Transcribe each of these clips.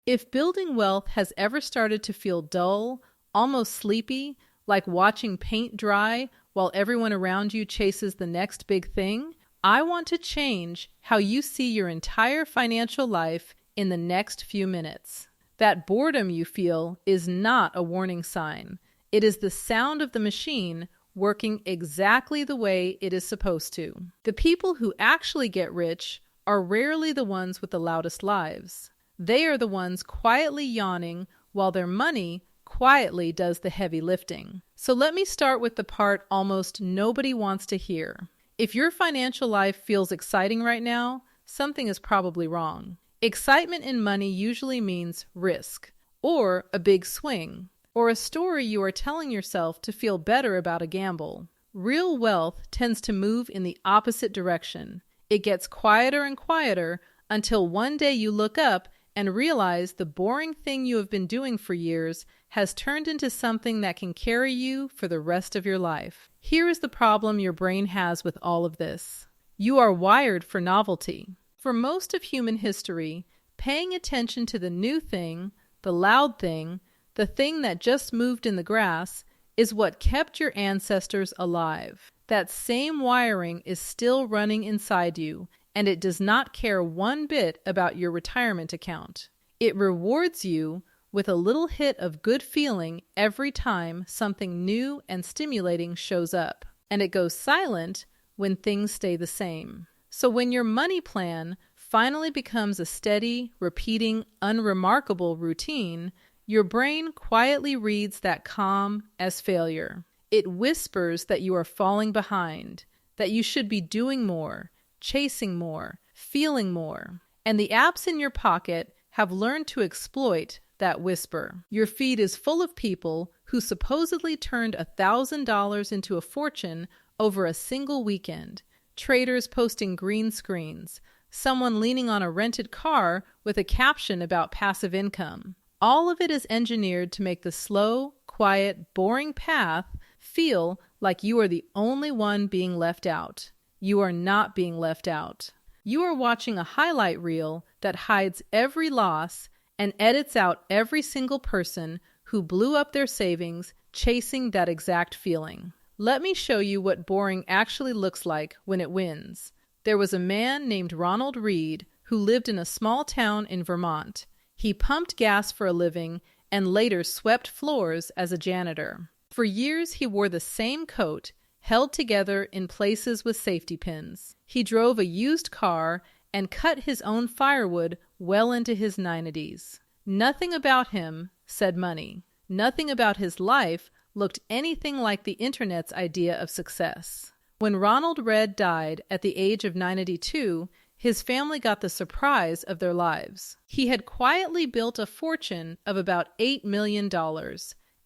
If building wealth has ever started to feel dull, almost sleepy, like watching paint dry while everyone around you chases the next big thing, I want to change how you see your entire financial life in the next few minutes. That boredom you feel is not a warning sign. It is the sound of the machine working exactly the way it is supposed to. The people who actually get rich are rarely the ones with the loudest lives. They are the ones quietly yawning while their money quietly does the heavy lifting. So let me start with the part almost nobody wants to hear. If your financial life feels exciting right now, something is probably wrong. Excitement in money usually means risk, or a big swing, or a story you are telling yourself to feel better about a gamble. Real wealth tends to move in the opposite direction. It gets quieter and quieter until one day you look up and realize the boring thing you have been doing for years has turned into something that can carry you for the rest of your life. Here is the problem your brain has with all of this. You are wired for novelty. For most of human history, paying attention to the new thing, the loud thing, the thing that just moved in the grass, is what kept your ancestors alive. That same wiring is still running inside you, and it does not care one bit about your retirement account. It rewards you with a little hit of good feeling every time something new and stimulating shows up, and it goes silent when things stay the same. So when your money plan finally becomes a steady, repeating, unremarkable routine, your brain quietly reads that calm as failure. It whispers that you are falling behind, that you should be doing more, chasing more, feeling more. And the apps in your pocket have learned to exploit that whisper. Your feed is full of people who supposedly turned $1,000 into a fortune over a single weekend. Traders posting green screens, someone leaning on a rented car with a caption about passive income. All of it is engineered to make the slow, quiet, boring path feel like you are the only one being left out. You are not being left out. You are watching a highlight reel that hides every loss and edits out every single person who blew up their savings chasing that exact feeling. Let me show you what boring actually looks like when it wins. There was a man named Ronald Reed who lived in a small town in Vermont. He pumped gas for a living and later swept floors as a janitor. For years, he wore the same coat, held together in places with safety pins. He drove a used car and cut his own firewood well into his 90s. Nothing about him said money. Nothing about his life looked anything like the internet's idea of success. When Ronald Reed died at the age of 92, his family got the surprise of their lives. He had quietly built a fortune of about $8 million,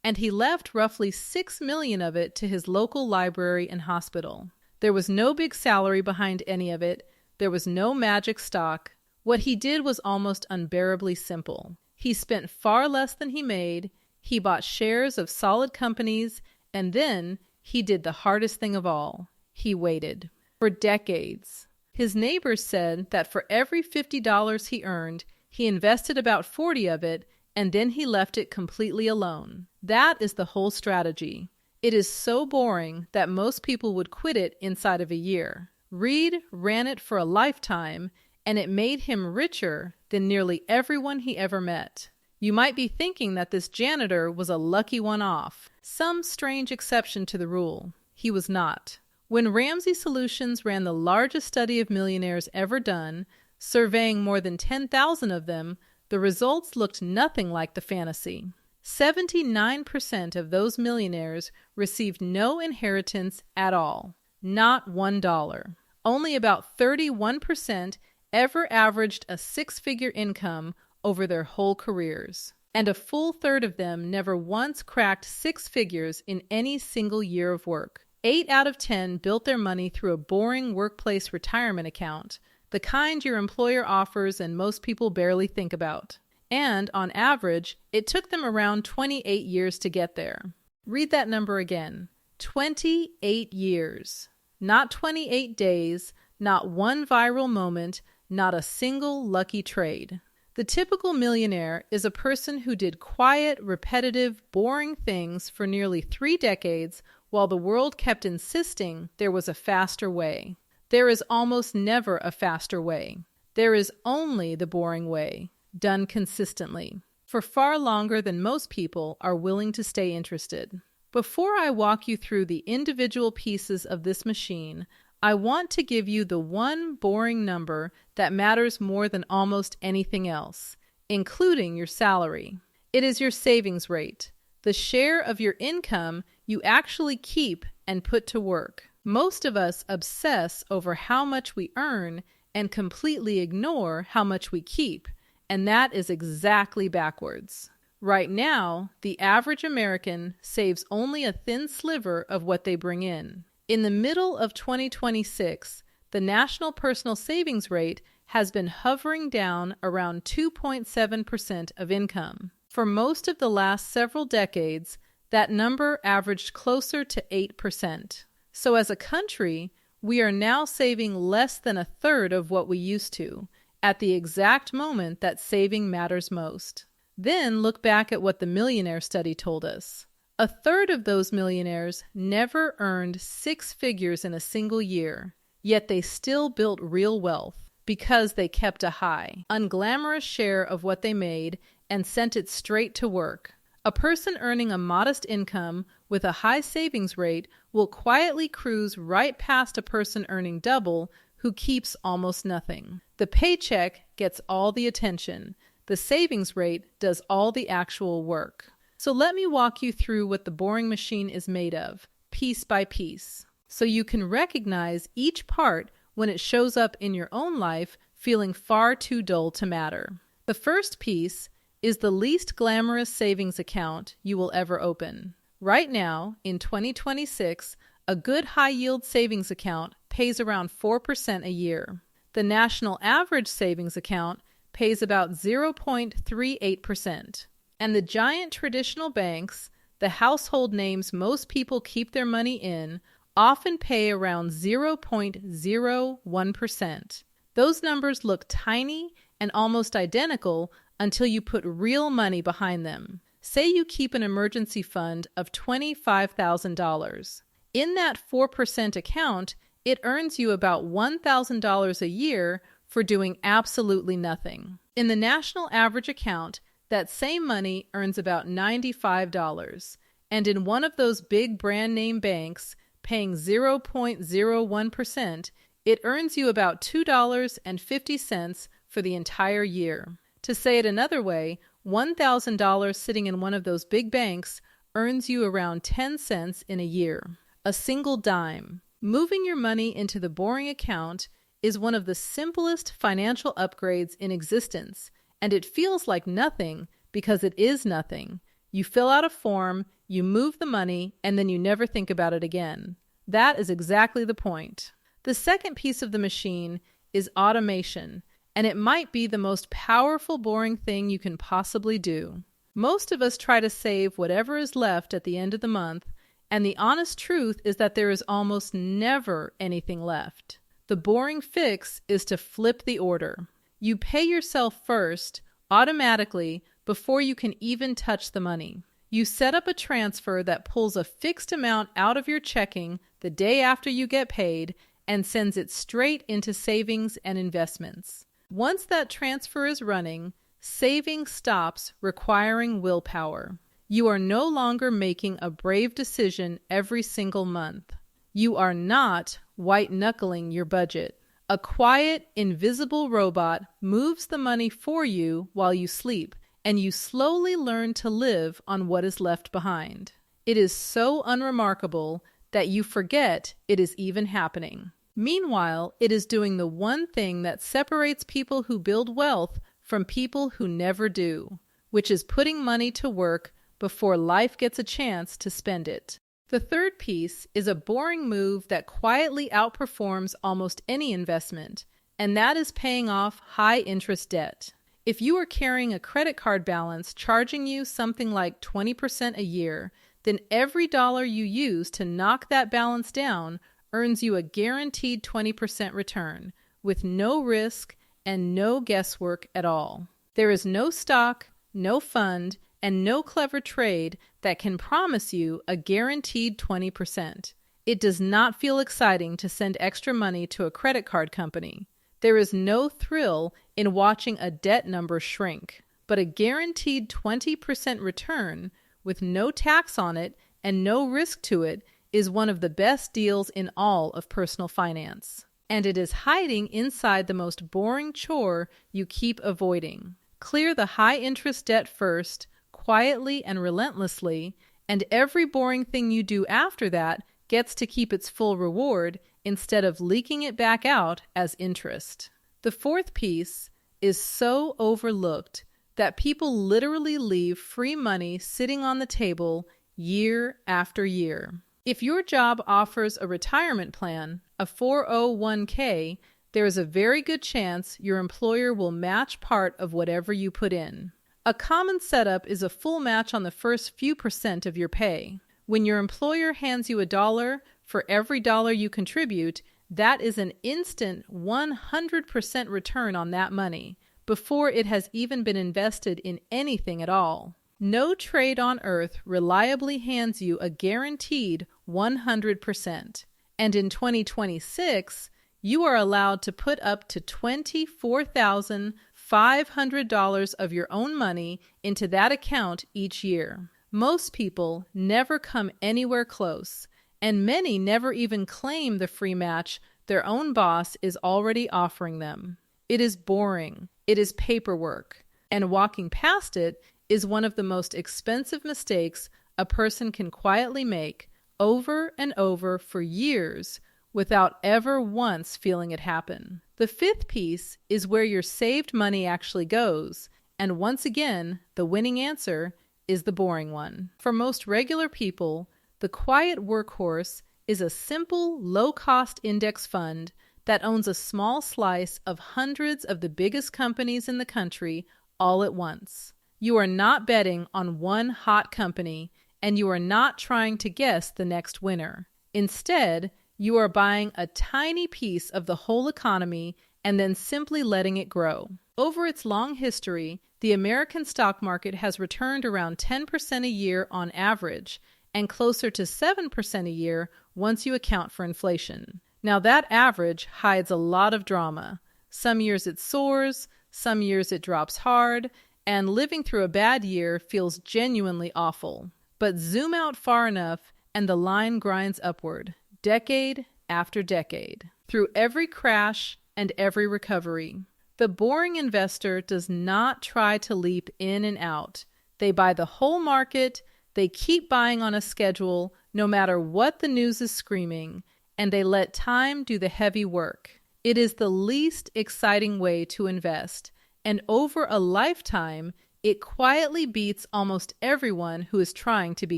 and he left roughly $6 million of it to his local library and hospital. There was no big salary behind any of it. There was no magic stock. What he did was almost unbearably simple. He spent far less than he made. He bought shares of solid companies, and then he did the hardest thing of all. He waited. For decades. His neighbors said that for every $50 he earned, he invested about 40 of it, and then he left it completely alone. That is the whole strategy. It is so boring that most people would quit it inside of a year. Reed ran it for a lifetime, and it made him richer than nearly everyone he ever met. You might be thinking that this janitor was a lucky one-off, some strange exception to the rule. He was not. When Ramsey Solutions ran the largest study of millionaires ever done, surveying more than 10,000 of them, the results looked nothing like the fantasy. 79% of those millionaires received no inheritance at all, not $1. Only about 31% ever averaged a six-figure income over their whole careers, and a full third of them never once cracked six figures in any single year of work. 8 out of 10 built their money through a boring workplace retirement account, the kind your employer offers and most people barely think about. And, on average, it took them around 28 years to get there. Read that number again. 28 years. Not 28 days, not one viral moment, not a single lucky trade. The typical millionaire is a person who did quiet, repetitive, boring things for nearly 3 decades while the world kept insisting there was a faster way. There is almost never a faster way. There is only the boring way, done consistently, for far longer than most people are willing to stay interested. Before I walk you through the individual pieces of this machine, I want to give you the one boring number that matters more than almost anything else, including your salary. It is your savings rate, the share of your income you actually keep and put to work. Most of us obsess over how much we earn and completely ignore how much we keep, and that is exactly backwards. Right now, the average American saves only a thin sliver of what they bring in. In the middle of 2026, the national personal savings rate has been hovering down around 2.7% of income. For most of the last several decades, that number averaged closer to 8%. So as a country, we are now saving less than a third of what we used to, at the exact moment that saving matters most. Then look back at what the millionaire study told us. A third of those millionaires never earned 6 figures in a single year, yet they still built real wealth because they kept a high, unglamorous share of what they made and sent it straight to work. A person earning a modest income with a high savings rate will quietly cruise right past a person earning double who keeps almost nothing. The paycheck gets all the attention. The savings rate does all the actual work. So let me walk you through what the boring machine is made of, piece by piece, so you can recognize each part when it shows up in your own life feeling far too dull to matter. The first piece is the least glamorous savings account you will ever open. Right now, in 2026, a good high-yield savings account pays around 4% a year. The national average savings account pays about 0.38%. And the giant traditional banks, the household names most people keep their money in, often pay around 0.01%. Those numbers look tiny and almost identical until you put real money behind them. Say you keep an emergency fund of $25,000. In that 4% account, it earns you about $1,000 a year for doing absolutely nothing. In the national average account, that same money earns about $95, and in one of those big brand name banks paying 0.01%, it earns you about $2.50 for the entire year. To say it another way, $1,000 sitting in one of those big banks earns you around 10 cents in a year. A single dime. Moving your money into the boring account is one of the simplest financial upgrades in existence, and it feels like nothing because it is nothing. You fill out a form, you move the money, and then you never think about it again. That is exactly the point. The second piece of the machine is automation, and it might be the most powerful boring thing you can possibly do. Most of us try to save whatever is left at the end of the month, and the honest truth is that there is almost never anything left. The boring fix is to flip the order. You pay yourself first, automatically, before you can even touch the money. You set up a transfer that pulls a fixed amount out of your checking the day after you get paid and sends it straight into savings and investments. Once that transfer is running, saving stops requiring willpower. You are no longer making a brave decision every single month. You are not white-knuckling your budget. A quiet, invisible robot moves the money for you while you sleep, and you slowly learn to live on what is left behind. It is so unremarkable that you forget it is even happening. Meanwhile, it is doing the one thing that separates people who build wealth from people who never do, which is putting money to work before life gets a chance to spend it. The third piece is a boring move that quietly outperforms almost any investment, and that is paying off high-interest debt. If you are carrying a credit card balance charging you something like 20% a year, then every dollar you use to knock that balance down earns you a guaranteed 20% return, with no risk and no guesswork at all. There is no stock, no fund, and no clever trade that can promise you a guaranteed 20%. It does not feel exciting to send extra money to a credit card company. There is no thrill in watching a debt number shrink, but a guaranteed 20% return with no tax on it and no risk to it is one of the best deals in all of personal finance. And it is hiding inside the most boring chore you keep avoiding. Clear the high-interest debt first, quietly and relentlessly, and every boring thing you do after that gets to keep its full reward instead of leaking it back out as interest. The fourth piece is so overlooked that people literally leave free money sitting on the table year after year. If your job offers a retirement plan, a 401k, there is a very good chance your employer will match part of whatever you put in. A common setup is a full match on the first few percent of your pay. When your employer hands you $1 for every dollar you contribute, that is an instant 100% return on that money before it has even been invested in anything at all. No trade on earth reliably hands you a guaranteed 100%. And in 2026, you are allowed to put up to $24,500 of your own money into that account each year. Most people never come anywhere close, and many never even claim the free match their own boss is already offering them. It is boring, it is paperwork, and walking past it is one of the most expensive mistakes a person can quietly make over and over for years without ever once feeling it happen. The fifth piece is where your saved money actually goes, and once again, the winning answer is the boring one. For most regular people, the quiet workhorse is a simple, low-cost index fund that owns a small slice of hundreds of the biggest companies in the country all at once. You are not betting on one hot company, and you are not trying to guess the next winner. Instead, you are buying a tiny piece of the whole economy and then simply letting it grow. Over its long history, the American stock market has returned around 10% a year on average, and closer to 7% a year once you account for inflation. Now that average hides a lot of drama. Some years it soars, some years it drops hard, and living through a bad year feels genuinely awful. But zoom out far enough and the line grinds upward, decade after decade, through every crash and every recovery. The boring investor does not try to leap in and out. They buy the whole market, they keep buying on a schedule no matter what the news is screaming, and they let time do the heavy work. It is the least exciting way to invest, and over a lifetime, it quietly beats almost everyone who is trying to be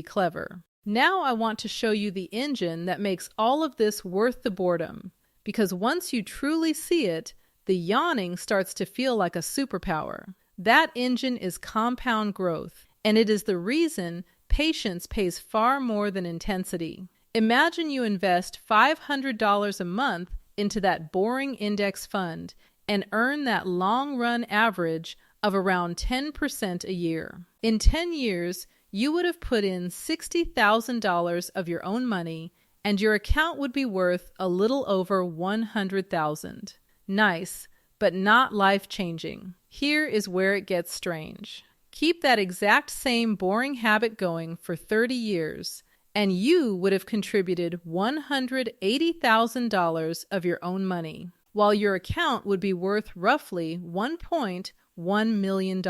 clever. Now I want to show you the engine that makes all of this worth the boredom, because once you truly see it, the yawning starts to feel like a superpower. That engine is compound growth, and it is the reason patience pays far more than intensity. Imagine you invest $500 a month into that boring index fund and earn that long-run average of around 10% a year. In 10 years, you would have put in $60,000 of your own money, and your account would be worth a little over $100,000. Nice, but not life-changing. Here is where it gets strange. Keep that exact same boring habit going for 30 years, and you would have contributed $180,000 of your own money, while your account would be worth roughly $1.1 million.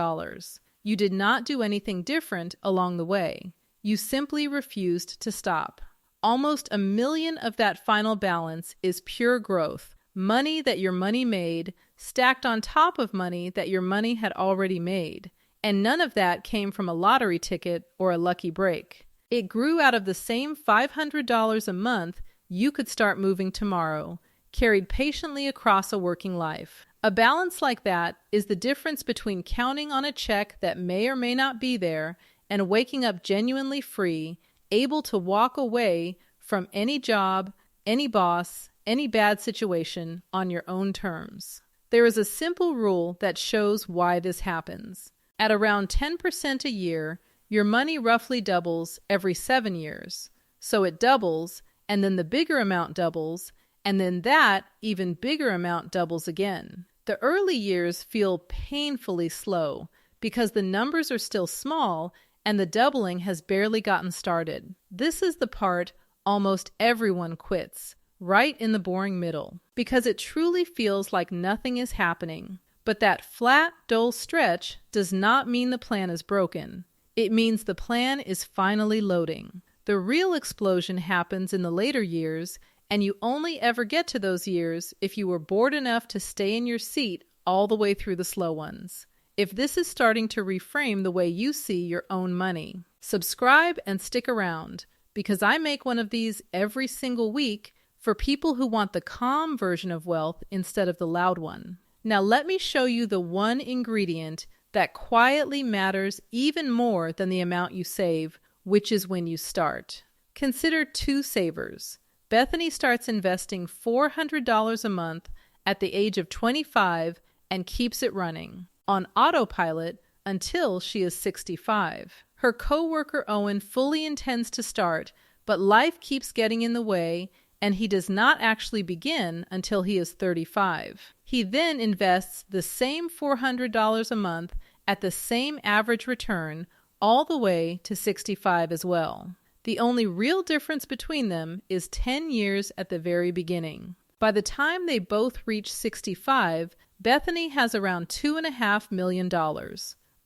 You did not do anything different along the way. You simply refused to stop. Almost $1 million of that final balance is pure growth, money that your money made, stacked on top of money that your money had already made. And none of that came from a lottery ticket or a lucky break. It grew out of the same $500 a month you could start moving tomorrow, carried patiently across a working life. A balance like that is the difference between counting on a check that may or may not be there and waking up genuinely free, able to walk away from any job, any boss, any bad situation on your own terms. There is a simple rule that shows why this happens. At around 10% a year, your money roughly doubles every 7 years. So it doubles, and then the bigger amount doubles, and then that even bigger amount doubles again. The early years feel painfully slow because the numbers are still small and the doubling has barely gotten started. This is the part almost everyone quits, right in the boring middle, because it truly feels like nothing is happening. But that flat, dull stretch does not mean the plan is broken. It means the plan is finally loading. The real explosion happens in the later years, and you only ever get to those years if you were bored enough to stay in your seat all the way through the slow ones. If this is starting to reframe the way you see your own money, subscribe and stick around, because I make one of these every single week for people who want the calm version of wealth instead of the loud one. Now let me show you the one ingredient that quietly matters even more than the amount you save, which is when you start. Consider two savers. Bethany starts investing $400 a month at the age of 25 and keeps it running on autopilot until she is 65. Her coworker Owen fully intends to start, but life keeps getting in the way, and he does not actually begin until he is 35. He then invests the same $400 a month at the same average return all the way to 65 as well. The only real difference between them is 10 years at the very beginning. By the time they both reach 65, Bethany has around $2.5 million.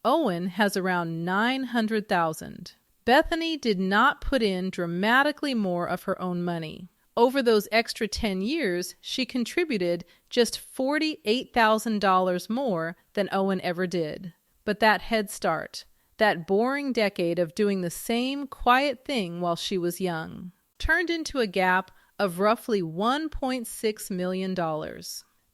Owen has around $900,000. Bethany did not put in dramatically more of her own money. Over those extra 10 years, she contributed just $48,000 more than Owen ever did. But that head start, that boring decade of doing the same quiet thing while she was young, turned into a gap of roughly $1.6 million.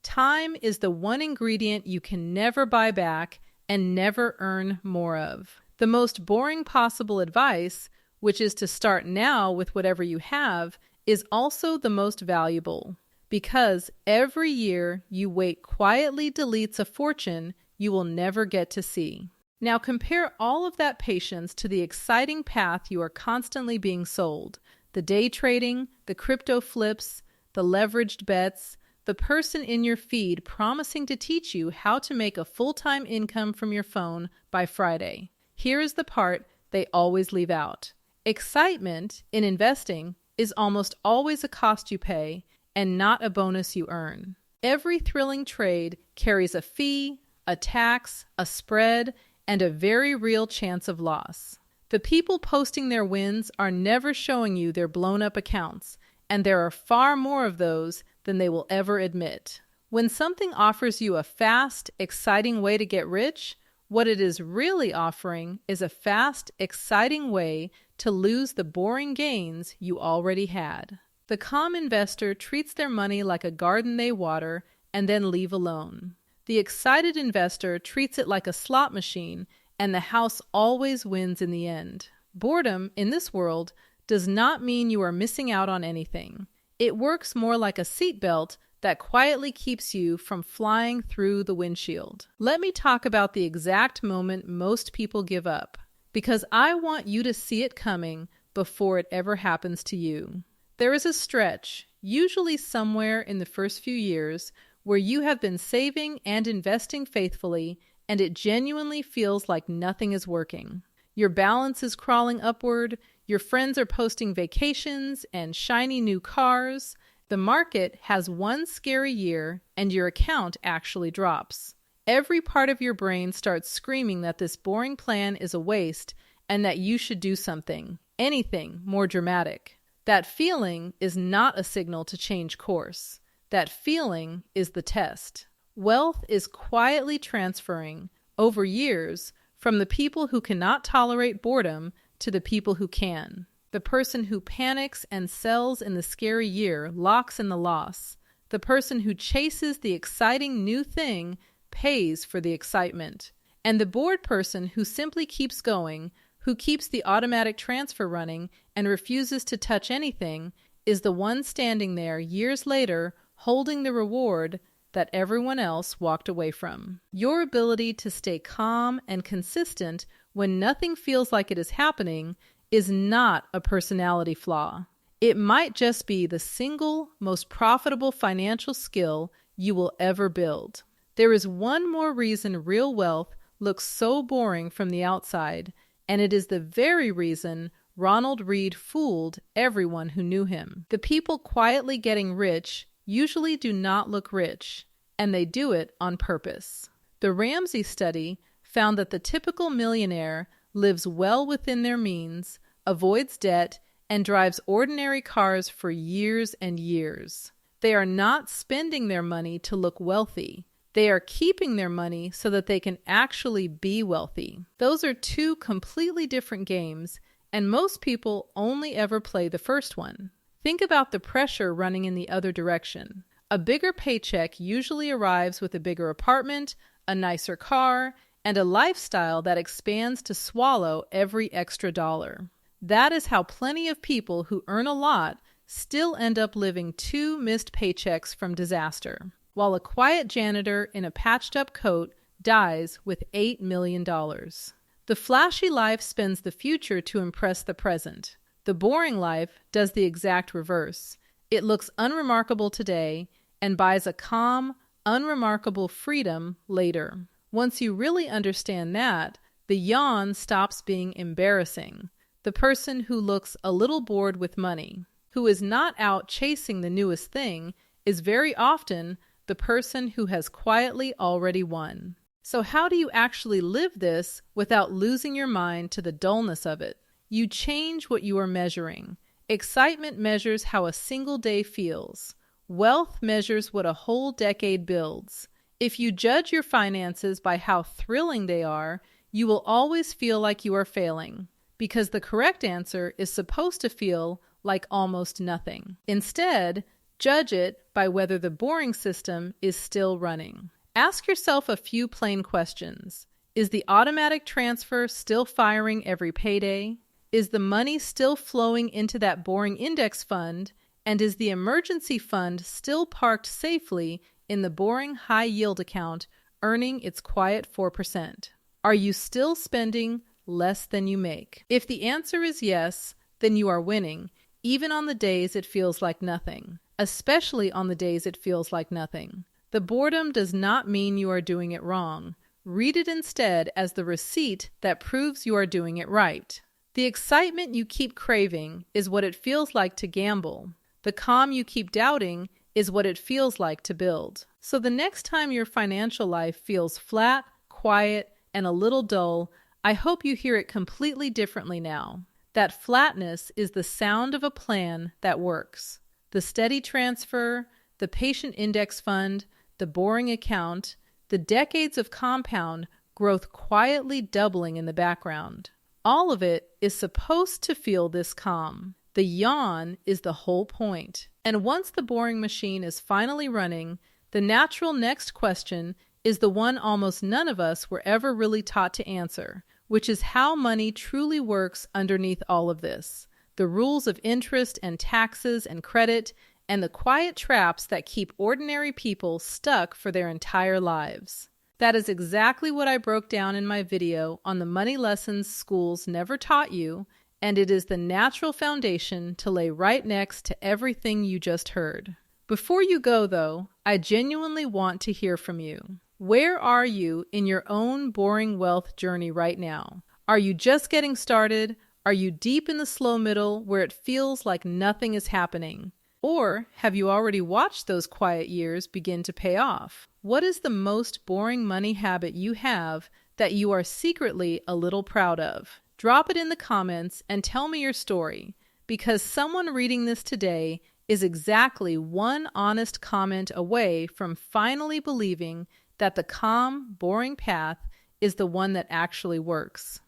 Time is the one ingredient you can never buy back and never earn more of. The most boring possible advice, which is to start now with whatever you have, is also the most valuable, because every year you wait quietly deletes a fortune you will never get to see. Now compare all of that patience to the exciting path you are constantly being sold. The day trading, the crypto flips, the leveraged bets, the person in your feed promising to teach you how to make a full-time income from your phone by Friday. Here is the part they always leave out. Excitement in investing is almost always a cost you pay and not a bonus you earn. Every thrilling trade carries a fee, a tax, a spread, and a very real chance of loss. The people posting their wins are never showing you their blown-up accounts, and there are far more of those than they will ever admit. When something offers you a fast, exciting way to get rich, what it is really offering is a fast, exciting way to lose the boring gains you already had. The calm investor treats their money like a garden they water and then leave alone. The excited investor treats it like a slot machine, and the house always wins in the end. Boredom, in this world, does not mean you are missing out on anything. It works more like a seatbelt that quietly keeps you from flying through the windshield. Let me talk about the exact moment most people give up, because I want you to see it coming before it ever happens to you. There is a stretch, usually somewhere in the first few years, where you have been saving and investing faithfully, and it genuinely feels like nothing is working. Your balance is crawling upward, your friends are posting vacations and shiny new cars, the market has one scary year, and your account actually drops. Every part of your brain starts screaming that this boring plan is a waste and that you should do something, anything more dramatic. That feeling is not a signal to change course. That feeling is the test. Wealth is quietly transferring, over years, from the people who cannot tolerate boredom to the people who can. The person who panics and sells in the scary year locks in the loss. The person who chases the exciting new thing pays for the excitement. And the bored person who simply keeps going, who keeps the automatic transfer running and refuses to touch anything, is the one standing there years later holding the reward that everyone else walked away from. Your ability to stay calm and consistent when nothing feels like it is happening is not a personality flaw. It might just be the single most profitable financial skill you will ever build. There is one more reason real wealth looks so boring from the outside, and it is the very reason Ronald Read fooled everyone who knew him. The people quietly getting rich usually do not look rich, and they do it on purpose. The Ramsey study found that the typical millionaire lives well within their means, avoids debt, and drives ordinary cars for years and years. They are not spending their money to look wealthy. They are keeping their money so that they can actually be wealthy. Those are two completely different games, and most people only ever play the first one. Think about the pressure running in the other direction. A bigger paycheck usually arrives with a bigger apartment, a nicer car, and a lifestyle that expands to swallow every extra dollar. That is how plenty of people who earn a lot still end up living 2 missed paychecks from disaster, while a quiet janitor in a patched-up coat dies with $8 million. The flashy life spends the future to impress the present. The boring life does the exact reverse. It looks unremarkable today and buys a calm, unremarkable freedom later. Once you really understand that, the yawn stops being embarrassing. The person who looks a little bored with money, who is not out chasing the newest thing, is very often the person who has quietly already won. So how do you actually live this without losing your mind to the dullness of it? You change what you are measuring. Excitement measures how a single day feels. Wealth measures what a whole decade builds. If you judge your finances by how thrilling they are, you will always feel like you are failing, because the correct answer is supposed to feel like almost nothing. Instead, judge it by whether the boring system is still running. Ask yourself a few plain questions. Is the automatic transfer still firing every payday? Is the money still flowing into that boring index fund? And is the emergency fund still parked safely in the boring high yield account, earning its quiet 4%? Are you still spending less than you make? If the answer is yes, then you are winning, even on the days it feels like nothing, especially on the days it feels like nothing. The boredom does not mean you are doing it wrong. Read it instead as the receipt that proves you are doing it right. The excitement you keep craving is what it feels like to gamble. The calm you keep doubting is what it feels like to build. So the next time your financial life feels flat, quiet, and a little dull, I hope you hear it completely differently now. That flatness is the sound of a plan that works. The steady transfer, the patient index fund, the boring account, the decades of compound growth quietly doubling in the background. All of it is supposed to feel this calm. The yawn is the whole point. And once the boring machine is finally running, the natural next question is the one almost none of us were ever really taught to answer, which is how money truly works underneath all of this. The rules of interest and taxes and credit, and the quiet traps that keep ordinary people stuck for their entire lives. That is exactly what I broke down in my video on the money lessons schools never taught you, and it is the natural foundation to lay right next to everything you just heard. Before you go, though, I genuinely want to hear from you. Where are you in your own boring wealth journey right now? Are you just getting started? Are you deep in the slow middle where it feels like nothing is happening? Or have you already watched those quiet years begin to pay off? What is the most boring money habit you have that you are secretly a little proud of? Drop it in the comments and tell me your story, because someone reading this today is exactly one honest comment away from finally believing that the calm, boring path is the one that actually works.